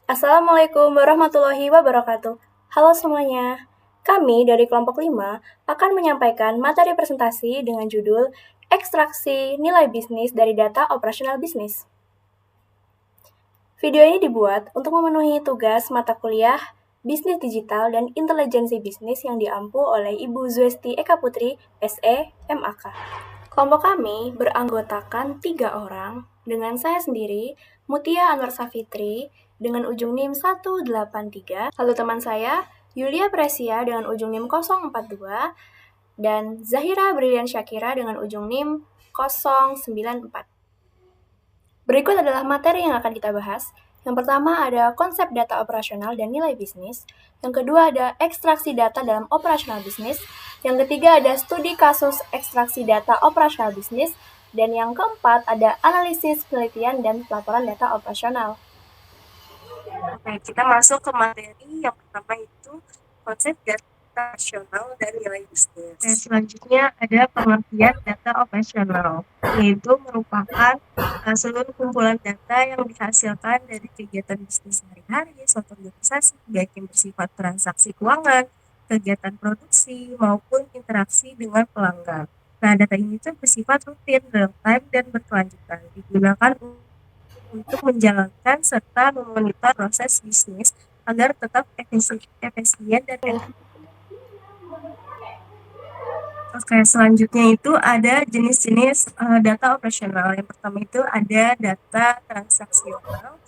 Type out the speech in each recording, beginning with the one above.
Assalamualaikum warahmatullahi wabarakatuh. Halo semuanya. Kami dari kelompok 5 akan menyampaikan materi presentasi dengan judul Ekstraksi Nilai Bisnis dari Data Operasional Bisnis. Video ini dibuat untuk memenuhi tugas mata kuliah Bisnis Digital dan Intelijensi Bisnis yang diampu oleh Ibu Zwesti Eka Putri, SE, MAK. Kelompok kami beranggotakan 3 orang, dengan saya sendiri, Mutia Anwar Safitri, dengan ujung NIM 183, lalu teman saya, Yulia Presia dengan ujung NIM 042, dan Zahira Brilian Syakira dengan ujung NIM 094. Berikut adalah materi yang akan kita bahas. Yang pertama ada konsep data operasional dan nilai bisnis. Yang kedua ada ekstraksi data dalam operasional bisnis. Yang ketiga ada studi kasus ekstraksi data operasional bisnis. Dan yang keempat ada analisis, penelitian, dan pelaporan data operasional. Oke, kita masuk ke materi yang pertama itu konsep data operasional dan nilai bisnis. Oke, selanjutnya ada pengertian data operasional, yaitu merupakan seluruh kumpulan data yang dihasilkan dari kegiatan bisnis sehari-hari, suatu organisasi, baik yang bersifat transaksi keuangan, kegiatan produksi, maupun interaksi dengan pelanggan. Nah, data ini tuh bersifat rutin, real time, dan berkelanjutan, digunakan untuk menjalankan serta memonitor proses bisnis agar tetap efisien dan efektif. Oke, selanjutnya itu ada jenis-jenis data operasional. Yang pertama itu ada data transaksional,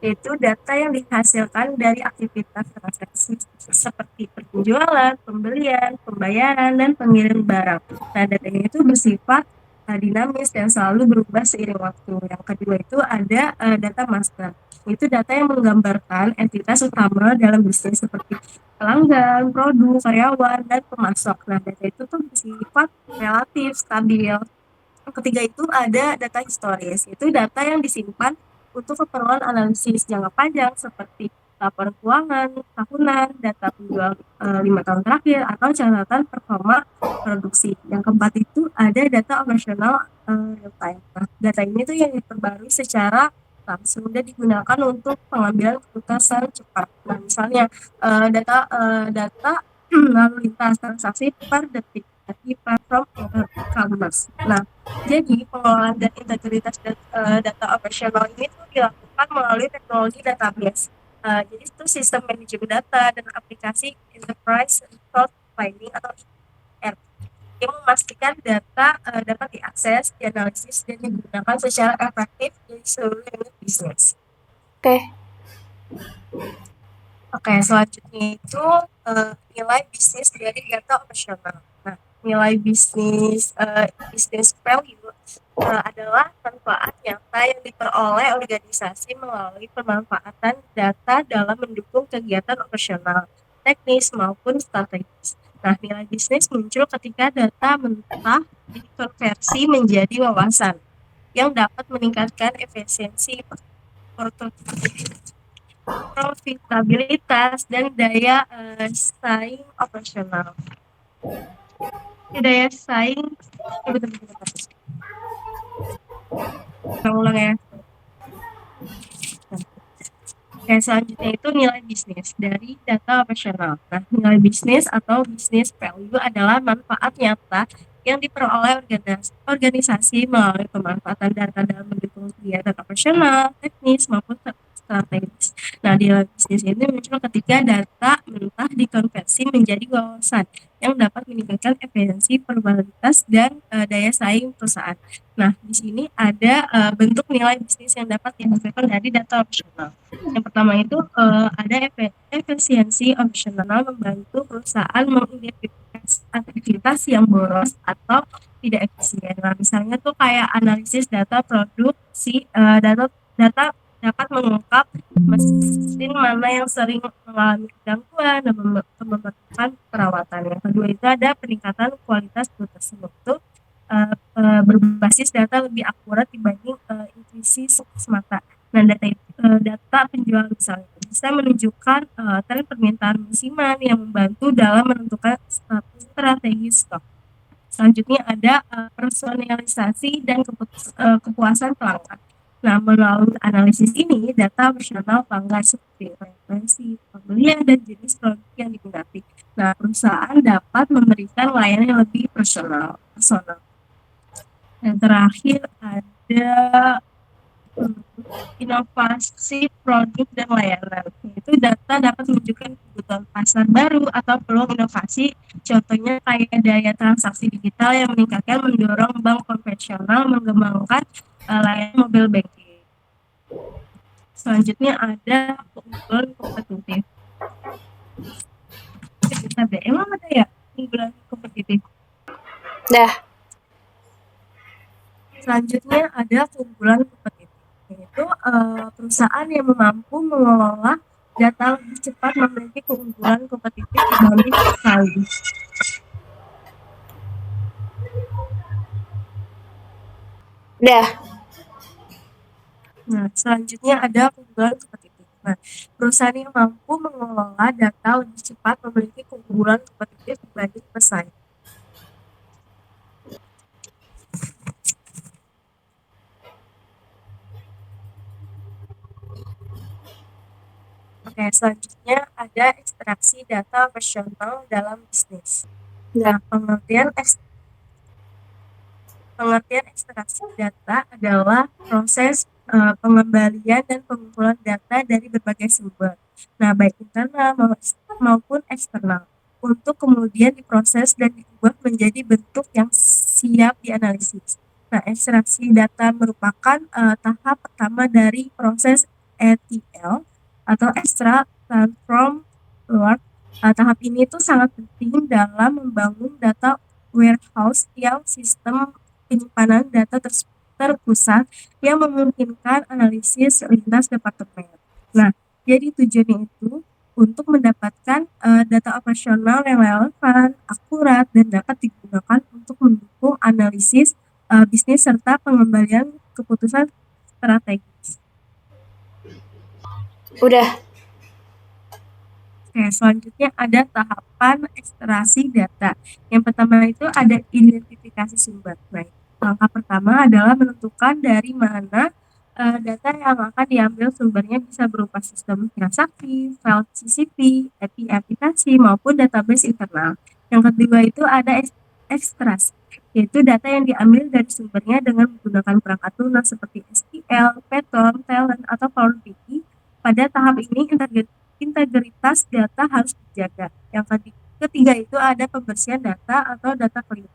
yaitu data yang dihasilkan dari aktivitas transaksi seperti penjualan, pembelian, pembayaran, dan pengiriman barang. Nah, data ini itu bersifat dinamis dan selalu berubah seiring waktu. Yang kedua itu ada data master. Itu data yang menggambarkan entitas utama dalam bisnis seperti pelanggan, produk, karyawan, dan pemasok. Nah, data itu tuh bersifat relatif stabil. Yang ketiga itu ada data historis. Itu data yang disimpan untuk keperluan analisis jangka panjang seperti laporan keuangan tahunan, data penjual 5 tahun terakhir, atau catatan performa produksi. Yang keempat itu ada data operasional real time. Nah, data ini tuh yang diperbarui secara langsung dan digunakan untuk pengambilan keputusan cepat. Nah, misalnya data lalu lintas transaksi per detik di platform e-commerce. Nah, jadi pengelolaan dan integritas data operasional ini tuh dilakukan melalui teknologi database. Jadi itu sistem manajemen data dan aplikasi enterprise resource planning atau ERP yang memastikan data dapat diakses, dianalisis, dan digunakan secara efektif di seluruh unit bisnis. Oke, selanjutnya itu nilai bisnis dari data operasional. Nah, nilai bisnis value adalah manfaat nyata yang diperoleh organisasi melalui pemanfaatan data dalam mendukung kegiatan operasional, teknis maupun strategis. Nah, nilai bisnis muncul ketika data mentah dikonversi menjadi wawasan yang dapat meningkatkan efisiensi profitabilitas dan daya saing operasional. Daya saing, ulang ya. Yang selanjutnya itu nilai bisnis dari data operasional. Nah, nilai bisnis atau business value adalah manfaat nyata yang diperoleh organisasi melalui pemanfaatan data dalam mendukung kegiatan operasional, teknis, maupun strategis. Nah, nilai bisnis ini muncul ketika data mentah dikonversi menjadi wawasan yang dapat meningkatkan efisiensi, probabilitas, dan daya saing perusahaan. Nah, di sini ada bentuk nilai bisnis yang dapat dihasilkan dari data operasional. Yang pertama itu ada efisiensi operasional membantu perusahaan mengidentifikasi aktivitas yang boros atau tidak efisien. Nah, misalnya tuh kayak analisis data produksi, data dapat mengungkap mesin mana yang sering mengalami gangguan dan memerlukan perawatan. Yang kedua itu ada peningkatan kualitas produk tersebut tuh berbasis data lebih akurat dibanding intuisi semata. Nah, data penjual misalnya bisa menunjukkan tren permintaan musiman yang membantu dalam menentukan strategi stok. Selanjutnya ada personalisasi dan kepuasan pelanggan. Nah, melalui analisis ini, data operasional pelanggan seperti referensi, pembelian, dan jenis produk yang diminati. Nah, perusahaan dapat memberikan layanan yang lebih personal. Yang terakhir ada inovasi produk dan layanan. Itu data dapat menunjukkan kebutuhan pasar baru atau peluang inovasi. Contohnya kayak daya transaksi digital yang meningkatkan mendorong bank konvensional mengembangkan layanan mobile banking. Selanjutnya ada keunggulan kompetitif. Emang ada ya keunggulan kompetitif? Dah. Selanjutnya ada keunggulan kompetitif, yaitu perusahaan yang mampu mengelola data lebih cepat memiliki keunggulan kompetitif dibanding pesaing. Dah. Nah, selanjutnya ada keunggulan kompetitif. Nah, perusahaan yang mampu mengelola data lebih cepat memiliki keunggulan kompetitif dibanding pesaing. Oke, selanjutnya ada ekstraksi data operasional dalam bisnis. Nah, pengertian ekstraksi data adalah proses pengembalian dan pengumpulan data dari berbagai sumber. Nah, baik internal maupun eksternal, untuk kemudian diproses dan diubah menjadi bentuk yang siap dianalisis. Nah, ekstraksi data merupakan tahap pertama dari proses ETL atau extract transform load. Tahap ini tuh sangat penting dalam membangun data warehouse yang sistem penyimpanan data terpusat yang memungkinkan analisis lintas departemen. Nah, jadi tujuannya itu untuk mendapatkan data operasional yang relevan, akurat, dan dapat digunakan untuk mendukung analisis bisnis serta pengembalian keputusan strategis. Udah. Oke, selanjutnya ada tahapan ekstraksi data. Yang pertama itu ada identifikasi sumber. Nah, langkah pertama adalah menentukan dari mana data yang akan diambil sumbernya, bisa berupa sistem transaksi, file CSV, API aplikasi, maupun database internal. Yang kedua itu ada ekstraksi, yaitu data yang diambil dari sumbernya dengan menggunakan perangkat lunak seperti SQL, Python, Talent, atau Power BI. Pada tahap ini, integritas data harus dijaga. Yang ketiga itu ada pembersihan data atau data cleaning.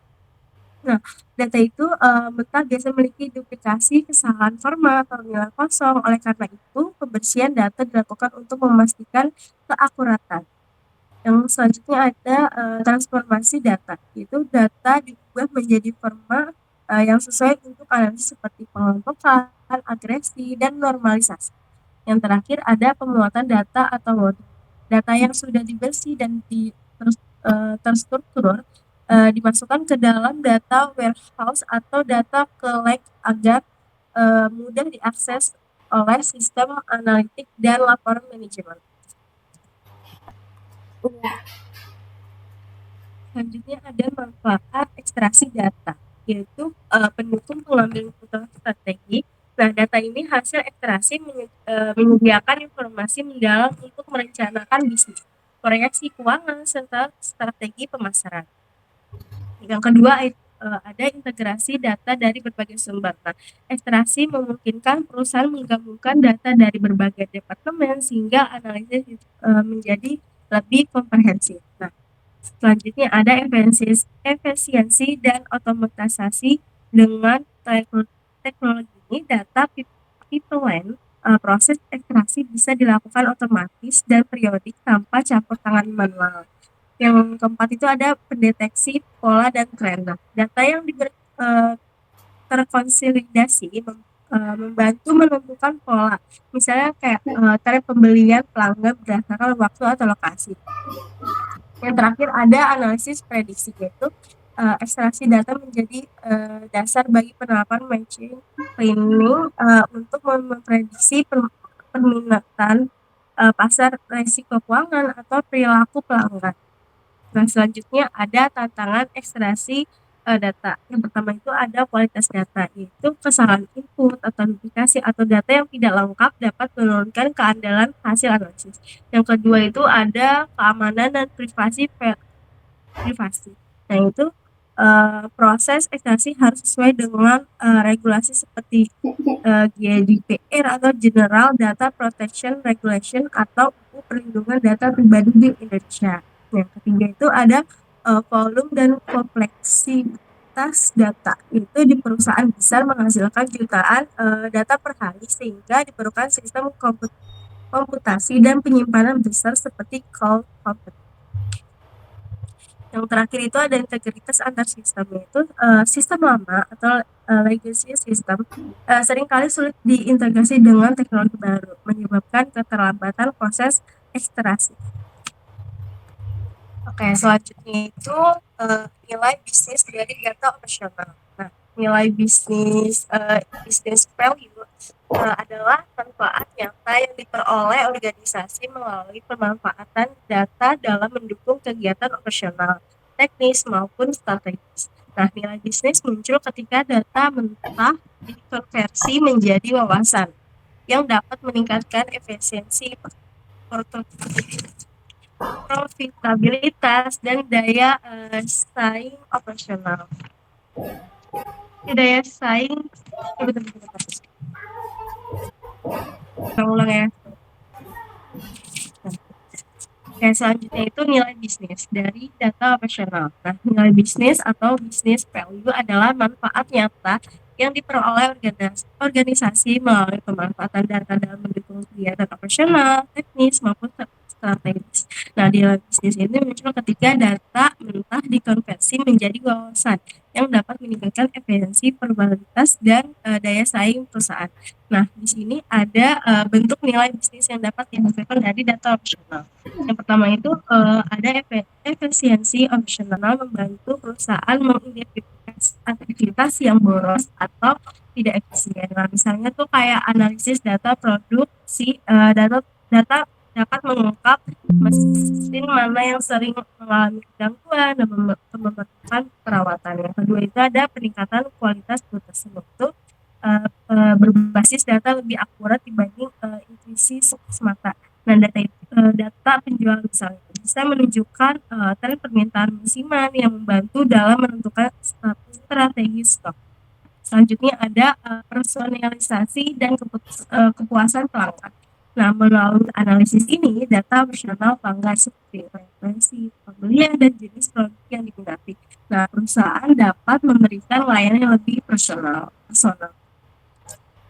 Nah, data itu mentah biasa memiliki duplikasi, kesalahan format, atau nilai kosong. Oleh karena itu, pembersihan data dilakukan untuk memastikan keakuratan. Yang selanjutnya ada transformasi data, yaitu data diubah menjadi format yang sesuai untuk analisis seperti pengelompokan, agresi, dan normalisasi. Yang terakhir ada pemuatan data atau loading. Data yang sudah dibersih dan terstruktur dimasukkan ke dalam data warehouse atau data ke lake agar mudah diakses oleh sistem analitik dan laporan manajemen. Selanjutnya ada manfaat ekstraksi data, yaitu pendukung pengambilan keputusan strategi. Nah, data ini hasil ekstraksi menyediakan informasi mendalam untuk merencanakan bisnis, proyeksi keuangan, serta strategi pemasaran. Yang kedua, ada integrasi data dari berbagai sumber. Nah, ekstraksi memungkinkan perusahaan menggabungkan data dari berbagai departemen sehingga analisis menjadi lebih komprehensif. Nah, selanjutnya ada efisiensi dan otomatisasi. Dengan teknologi ini, data pipeline proses ekstraksi bisa dilakukan otomatis dan periodik tanpa campur tangan manual. Yang keempat itu ada pendeteksi pola dan tren. Nah, data yang terkonsolidasi membantu menentukan pola. Misalnya kayak tren pembelian pelanggan berdasarkan waktu atau lokasi. Yang terakhir ada analisis prediksi, yaitu ekstraksi data menjadi dasar bagi penerapan machine learning untuk memprediksi permintaan pasar, risiko keuangan, atau perilaku pelanggan. Nah, selanjutnya ada tantangan ekstraksi data. Yang pertama itu ada kualitas data, yaitu kesalahan input atau duplikasi atau data yang tidak lengkap dapat menurunkan keandalan hasil analisis. Yang kedua itu ada keamanan dan privasi. Nah, itu proses ekstraksi harus sesuai dengan regulasi seperti GDPR atau General Data Protection Regulation atau UU Perlindungan Data Pribadi di Indonesia. Yang ketiga itu ada volume dan kompleksitas data. Itu di perusahaan besar menghasilkan jutaan data per hari sehingga diperlukan sistem komputasi dan penyimpanan besar seperti cloud computing. Yang terakhir itu ada integritas antar sistem, yaitu sistem lama atau legacy system seringkali sulit diintegrasi dengan teknologi baru, menyebabkan keterlambatan proses ekstraksi. Oke, selanjutnya itu nilai bisnis dari data operasional. Nah, nilai bisnis value adalah manfaat nyata yang diperoleh organisasi melalui pemanfaatan data dalam mendukung kegiatan operasional, teknis maupun strategis. Nah, nilai bisnis muncul ketika data mentah dikonversi menjadi wawasan yang dapat meningkatkan efisiensi, profitabilitas, dan daya saing operasional. Daya saing, ulang ya. Yang selanjutnya itu nilai bisnis dari data operasional. Nah, nilai bisnis atau business value adalah manfaat nyata yang diperoleh organisasi melalui pemanfaatan data dalam mendukung kegiatan operasional, teknis, maupun strategis. Nah, nilai bisnis ini muncul ketika data mentah dikonversi menjadi wawasan yang dapat meningkatkan efisiensi, probabilitas, dan daya saing perusahaan. Nah, di sini ada bentuk nilai bisnis yang dapat dihasilkan dari data operasional. Yang pertama itu ada efisiensi operasional membantu perusahaan mengidentifikasi aktivitas yang boros atau tidak efisien. Nah, misalnya tuh kayak analisis data produksi, data dapat mengungkap mesin mana yang sering mengalami gangguan dan memerlukan perawatan. Yang kedua itu ada peningkatan kualitas tersebut tuh berbasis data lebih akurat dibanding intuisi semata. Nah, data penjual misalnya bisa menunjukkan tren permintaan musiman yang membantu dalam menentukan strategi stok. Selanjutnya ada personalisasi dan kepuasan pelanggan. Nah, melalui analisis ini, data operasional pelanggan seperti preferensi, pembelian, dan jenis produk yang diminati. Nah, perusahaan dapat memberikan layanan yang lebih personal.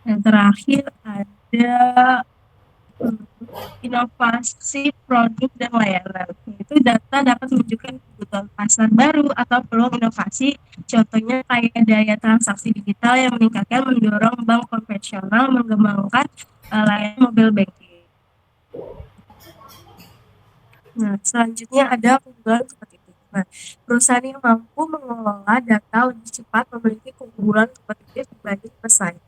Yang terakhir ada inovasi produk dan layanan. Itu data dapat menunjukkan kebutuhan pasar baru atau peluang inovasi. Contohnya kayak daya transaksi digital yang meningkatkan mendorong bank konvensional mengembangkan layanan mobile banking. Nah, selanjutnya ada keunggulan seperti itu. Nah, perusahaan yang mampu mengelola data lebih cepat memiliki keunggulan kompetitif dibanding pesaing.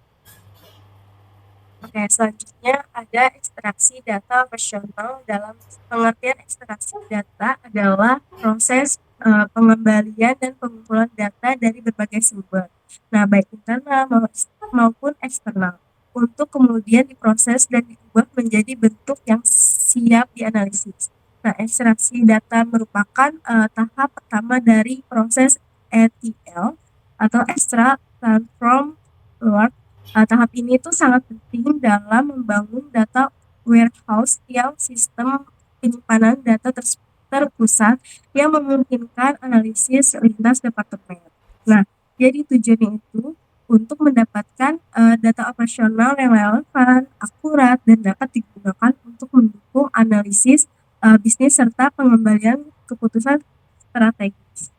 Oke, selanjutnya ada ekstraksi data operasional. Dalam pengertian ekstraksi data adalah proses pengembalian dan pengumpulan data dari berbagai sumber. Nah, baik internal maupun eksternal, untuk kemudian diproses dan diubah menjadi bentuk yang siap dianalisis. Nah, ekstraksi data merupakan tahap pertama dari proses ETL atau extract, transform, load. Tahap ini tuh sangat penting dalam membangun data warehouse yang sistem penyimpanan data terpusat yang memungkinkan analisis lintas departemen. Nah, jadi tujuannya itu untuk mendapatkan data operasional yang relevan, akurat, dan dapat digunakan untuk mendukung analisis bisnis serta pengembalian keputusan strategis.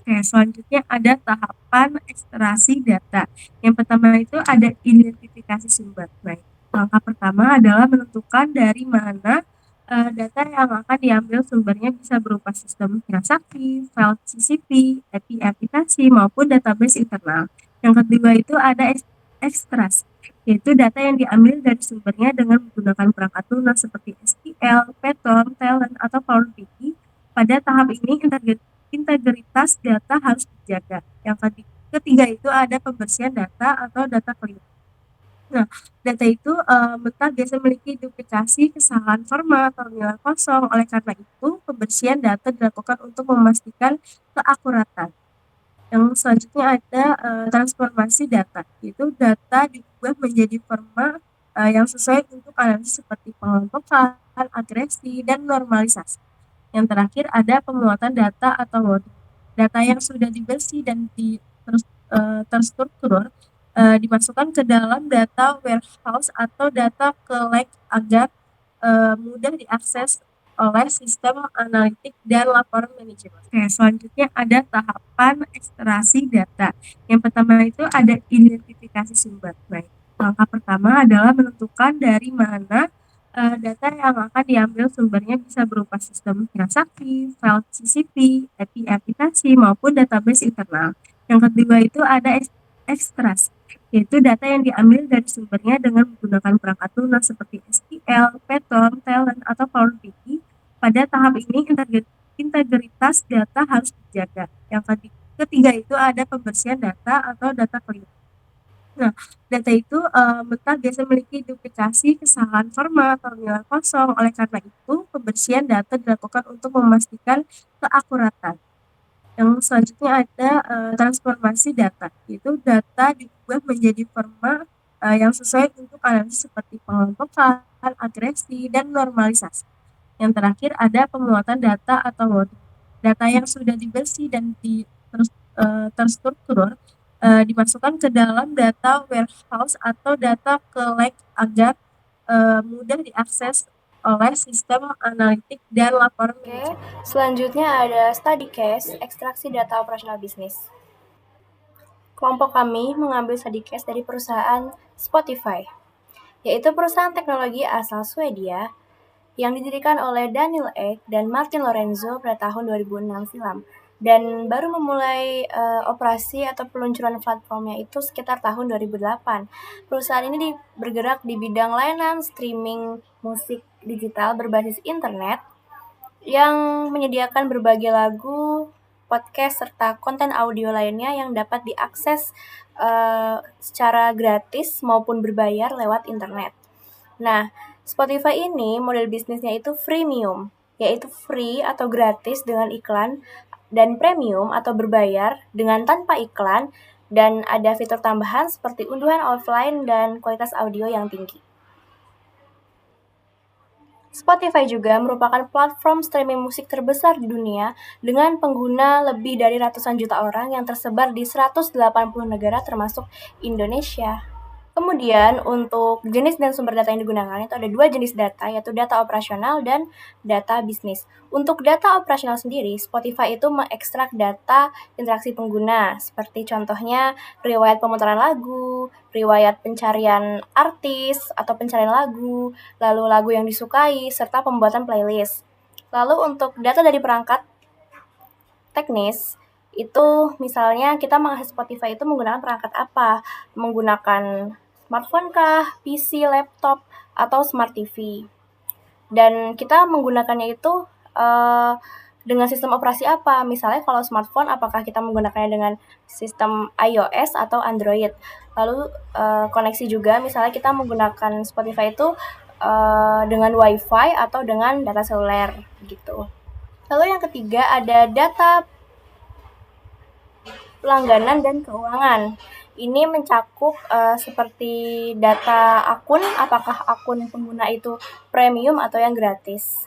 Oke, selanjutnya ada tahapan ekstraksi data. Yang pertama itu ada identifikasi sumber. Nah, langkah pertama adalah menentukan dari mana data yang akan diambil sumbernya, bisa berupa sistem transaksi, file CSV, API aplikasi, maupun database internal. Yang kedua itu ada ekstraksi, yaitu data yang diambil dari sumbernya dengan menggunakan perangkat lunak seperti SQL, Python, Talent, atau Power BI. Pada tahap ini integritas data harus dijaga. Yang ketiga itu ada pembersihan data atau data cleaning. Nah, data itu mentah biasa memiliki duplikasi, kesalahan format, atau nilai kosong. Oleh karena itu, pembersihan data dilakukan untuk memastikan keakuratan. Yang selanjutnya ada transformasi data, yaitu data diubah menjadi format yang sesuai untuk analisis seperti pengelompokan, agresi, dan normalisasi. Yang terakhir ada pemuatan data atau loading. Data yang sudah dibersih dan terstruktur dimasukkan ke dalam data warehouse atau data ke lake agar mudah diakses oleh sistem analitik dan laporan manajemen. Oke, selanjutnya ada tahapan ekstraksi data. Yang pertama itu ada identifikasi sumber. Baik, langkah pertama adalah menentukan dari mana data yang akan diambil sumbernya bisa berupa sistem transaksi, file CSV, API aplikasi, maupun database internal. Yang kedua itu ada ekstraksi, yaitu data yang diambil dari sumbernya dengan menggunakan perangkat lunak seperti SQL, Python, Talent, atau Power BI. Pada tahap ini, integritas data harus dijaga. Yang ketiga itu ada pembersihan data atau data cleaning. Nah, data itu mentah biasa memiliki duplikasi, kesalahan format, atau nilai kosong. Oleh karena itu, pembersihan data dilakukan untuk memastikan keakuratan. Yang selanjutnya ada transformasi data, yaitu data diubah menjadi format yang sesuai untuk analisis seperti pengelompokan, agresi, dan normalisasi. Yang terakhir ada pemuatan data atau loading. Data yang sudah dibersih dan terstruktur dimasukkan ke dalam data warehouse atau data ke lake agar mudah diakses oleh sistem analitik dan laporan manajemen. Selanjutnya ada study case, ekstraksi data operasional bisnis. Kelompok kami mengambil study case dari perusahaan Spotify, yaitu perusahaan teknologi asal Swedia yang didirikan oleh Daniel Ek dan Martin Lorenzo pada tahun 2006 silam, dan baru memulai operasi atau peluncuran platformnya itu sekitar tahun 2008. Perusahaan ini bergerak di bidang layanan streaming musik digital berbasis internet yang menyediakan berbagai lagu, podcast, serta konten audio lainnya yang dapat diakses secara gratis maupun berbayar lewat internet. Nah, Spotify ini model bisnisnya itu freemium, yaitu free atau gratis dengan iklan, dan premium atau berbayar dengan tanpa iklan, dan ada fitur tambahan seperti unduhan offline dan kualitas audio yang tinggi. Spotify juga merupakan platform streaming musik terbesar di dunia dengan pengguna lebih dari ratusan juta orang yang tersebar di 180 negara termasuk Indonesia. Kemudian untuk jenis dan sumber data yang digunakan itu ada dua jenis data, yaitu data operasional dan data bisnis. Untuk data operasional sendiri, Spotify itu mengekstrak data interaksi pengguna, seperti contohnya riwayat pemutaran lagu, riwayat pencarian artis atau pencarian lagu, lalu lagu yang disukai, serta pembuatan playlist. Lalu untuk data dari perangkat teknis, itu misalnya kita mengakses Spotify itu menggunakan perangkat apa? Menggunakan smartphone kah, PC, laptop, atau smart TV. Dan kita menggunakannya itu dengan sistem operasi apa? Misalnya kalau smartphone, apakah kita menggunakannya dengan sistem iOS atau Android? Lalu koneksi juga, misalnya kita menggunakan Spotify itu dengan WiFi atau dengan data seluler gitu. Lalu yang ketiga ada data pelangganan dan keuangan. Ini mencakup seperti data akun, apakah akun pengguna itu premium atau yang gratis.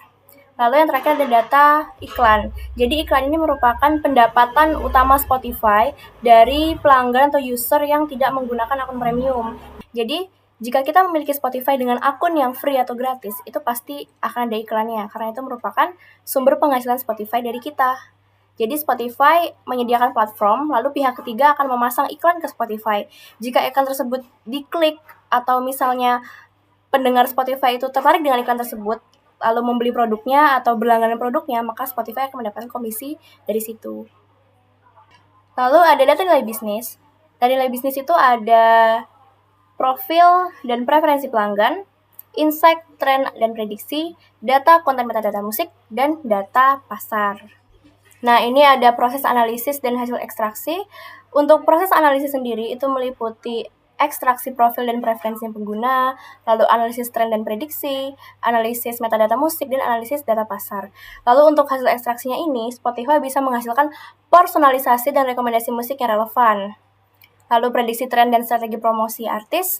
Lalu yang terakhir ada data iklan. Jadi iklan ini merupakan pendapatan utama Spotify dari pelanggan atau user yang tidak menggunakan akun premium. Jadi jika kita memiliki Spotify dengan akun yang free atau gratis, itu pasti akan ada iklannya, karena itu merupakan sumber penghasilan Spotify dari kita. Jadi Spotify menyediakan platform, lalu pihak ketiga akan memasang iklan ke Spotify. Jika iklan tersebut diklik atau misalnya pendengar Spotify itu tertarik dengan iklan tersebut, lalu membeli produknya atau berlangganan produknya, maka Spotify akan mendapatkan komisi dari situ. Lalu ada data nilai bisnis. Data nilai bisnis itu ada profil dan preferensi pelanggan, insight, tren, dan prediksi, data konten metadata musik, dan data pasar. Nah, ini ada proses analisis dan hasil ekstraksi. Untuk proses analisis sendiri itu meliputi ekstraksi profil dan preferensi pengguna, lalu analisis tren dan prediksi, analisis metadata musik, dan analisis data pasar. Lalu untuk hasil ekstraksinya ini, Spotify bisa menghasilkan personalisasi dan rekomendasi musik yang relevan. Lalu prediksi tren dan strategi promosi artis,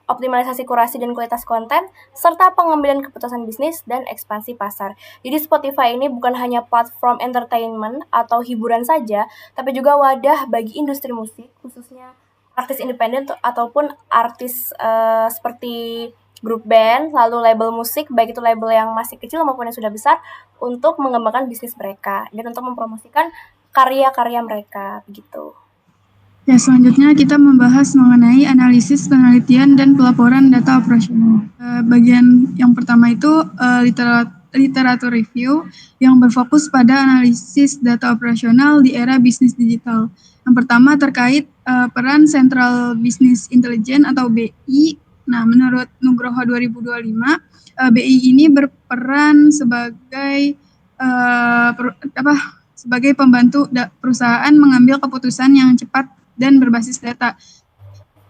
optimalisasi kurasi dan kualitas konten, serta pengambilan keputusan bisnis dan ekspansi pasar. Jadi Spotify ini bukan hanya platform entertainment atau hiburan saja, tapi juga wadah bagi industri musik, khususnya artis independen ataupun artis seperti grup band, lalu label musik, baik itu label yang masih kecil maupun yang sudah besar, untuk mengembangkan bisnis mereka dan untuk mempromosikan karya-karya mereka, begitu. Ya, selanjutnya kita membahas mengenai analisis, penelitian, dan pelaporan data operasional. Bagian yang pertama itu literatur review yang berfokus pada analisis data operasional di era bisnis digital. Yang pertama terkait peran Central Business Intelligence atau BI. Nah, menurut Nugroho 2025, BI ini berperan sebagai sebagai pembantu perusahaan mengambil keputusan yang cepat dan berbasis data.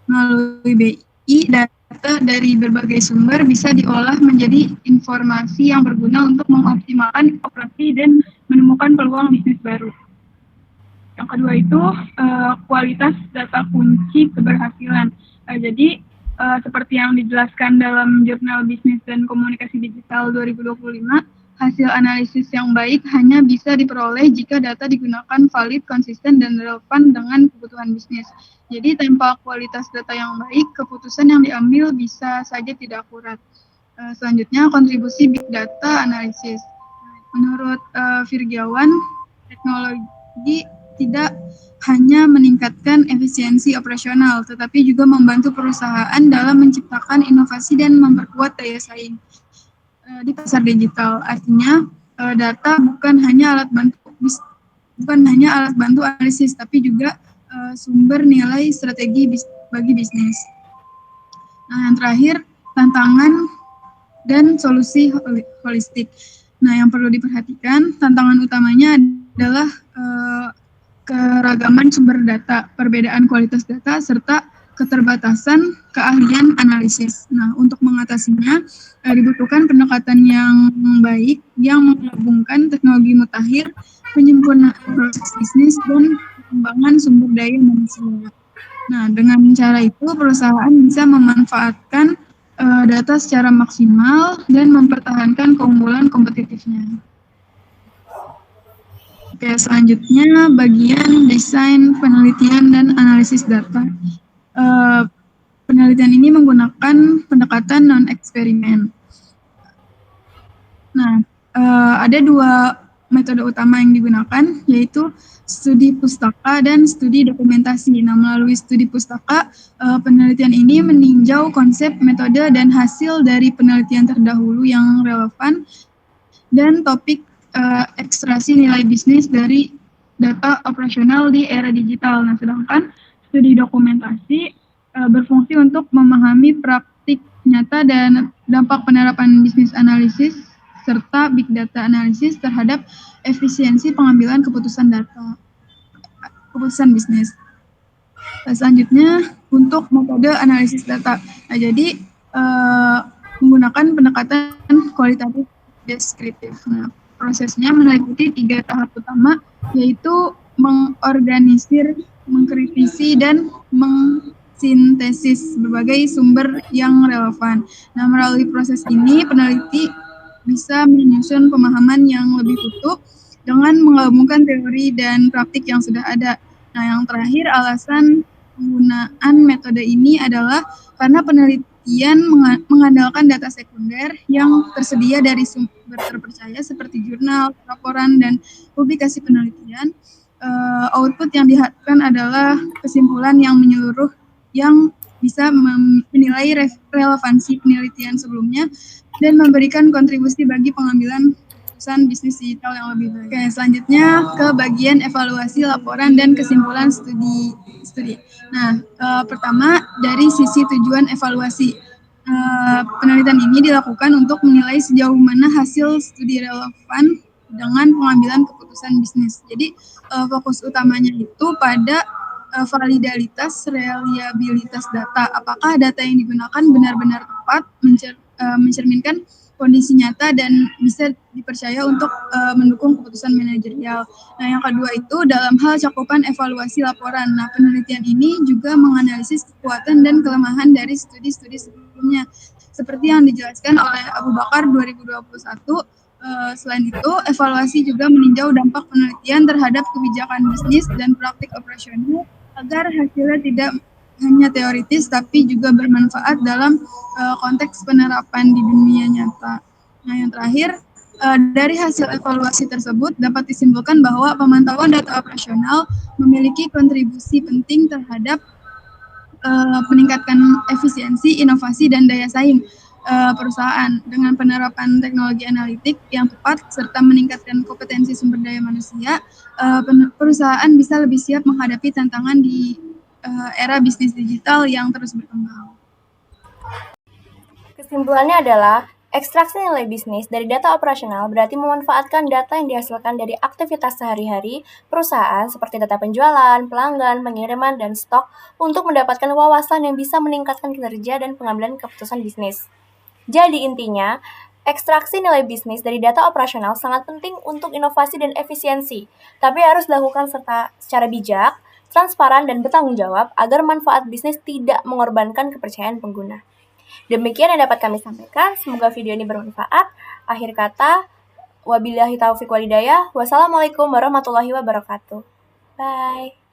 Melalui BI, data dari berbagai sumber bisa diolah menjadi informasi yang berguna untuk mengoptimalkan operasi dan menemukan peluang bisnis baru. Yang kedua itu kualitas data kunci keberhasilan. Jadi seperti yang dijelaskan dalam Jurnal Bisnis dan Komunikasi Digital 2025, hasil analisis yang baik hanya bisa diperoleh jika data digunakan valid, konsisten, dan relevan dengan kebutuhan bisnis. Jadi tanpa kualitas data yang baik, keputusan yang diambil bisa saja tidak akurat. Selanjutnya, kontribusi Big Data Analysis. Menurut Virgiawan, teknologi tidak hanya meningkatkan efisiensi operasional, tetapi juga membantu perusahaan dalam menciptakan inovasi dan memperkuat daya saing di pasar digital. Artinya data bukan hanya alat bantu analisis, tapi juga sumber nilai strategi bagi bisnis. Nah, yang terakhir, tantangan dan solusi holistik. Nah, yang perlu diperhatikan, tantangan utamanya adalah keragaman sumber data, perbedaan kualitas data, serta keterbatasan keahlian analisis. Nah, untuk mengatasinya, dibutuhkan pendekatan yang baik yang menggabungkan teknologi mutakhir, penyempurnaan proses bisnis, dan pengembangan sumber daya manusia. Nah, dengan cara itu, perusahaan bisa memanfaatkan data secara maksimal dan mempertahankan keunggulan kompetitifnya. Oke, selanjutnya bagian desain, penelitian, dan analisis data. Penelitian ini menggunakan pendekatan non-eksperimen. Nah, ada dua metode utama yang digunakan, yaitu studi pustaka dan studi dokumentasi. Nah, melalui studi pustaka, penelitian ini meninjau konsep, metode, dan hasil dari penelitian terdahulu yang relevan dan topik ekstraksi nilai bisnis dari data operasional di era digital. Nah, sedangkan studi dokumentasi berfungsi untuk memahami praktik nyata dan dampak penerapan bisnis analisis serta big data analisis terhadap efisiensi pengambilan keputusan bisnis. Selanjutnya untuk metode analisis data. Nah, jadi menggunakan pendekatan kualitatif deskriptif. Nah, prosesnya meliputi 3 tahap utama, yaitu mengorganisir, mengkritisi, dan sintesis berbagai sumber yang relevan. Nah, melalui proses ini, peneliti bisa menyusun pemahaman yang lebih utuh dengan menggabungkan teori dan praktik yang sudah ada. Nah, yang terakhir, alasan penggunaan metode ini adalah karena penelitian mengandalkan data sekunder yang tersedia dari sumber terpercaya seperti jurnal, laporan, dan publikasi penelitian. Output yang dihasilkan adalah kesimpulan yang menyeluruh yang bisa menilai relevansi penelitian sebelumnya dan memberikan kontribusi bagi pengambilan keputusan bisnis digital yang lebih baik. Oke, selanjutnya ke bagian evaluasi laporan dan kesimpulan studi. Nah, pertama dari sisi tujuan evaluasi. Penelitian ini dilakukan untuk menilai sejauh mana hasil studi relevan dengan pengambilan keputusan bisnis. Jadi fokus utamanya itu pada validalitas, reliabilitas data. Apakah data yang digunakan benar-benar tepat, mencerminkan kondisi nyata dan bisa dipercaya untuk mendukung keputusan manajerial. Nah, yang kedua itu dalam hal cakupan evaluasi laporan. Nah, penelitian ini juga menganalisis kekuatan dan kelemahan dari studi-studi sebelumnya. Seperti yang dijelaskan oleh Abu Bakar 2021, selain itu, evaluasi juga meninjau dampak penelitian terhadap kebijakan bisnis dan praktik operasional agar hasilnya tidak hanya teoritis tapi juga bermanfaat dalam konteks penerapan di dunia nyata. Nah, yang terakhir, dari hasil evaluasi tersebut dapat disimpulkan bahwa pemantauan data operasional memiliki kontribusi penting terhadap meningkatkan efisiensi, inovasi, dan daya saing perusahaan dengan penerapan teknologi analitik yang tepat serta meningkatkan kompetensi sumber daya manusia. Perusahaan bisa lebih siap menghadapi tantangan di era bisnis digital yang terus berkembang. Kesimpulannya adalah, ekstraksi nilai bisnis dari data operasional berarti memanfaatkan data yang dihasilkan dari aktivitas sehari-hari perusahaan seperti data penjualan, pelanggan, pengiriman, dan stok untuk mendapatkan wawasan yang bisa meningkatkan kinerja dan pengambilan keputusan bisnis. Jadi intinya, ekstraksi nilai bisnis dari data operasional sangat penting untuk inovasi dan efisiensi, tapi harus dilakukan secara bijak, transparan, dan bertanggung jawab agar manfaat bisnis tidak mengorbankan kepercayaan pengguna. Demikian yang dapat kami sampaikan, semoga video ini bermanfaat. Akhir kata, wabillahi taufiq walhidayah. Wassalamualaikum warahmatullahi wabarakatuh. Bye.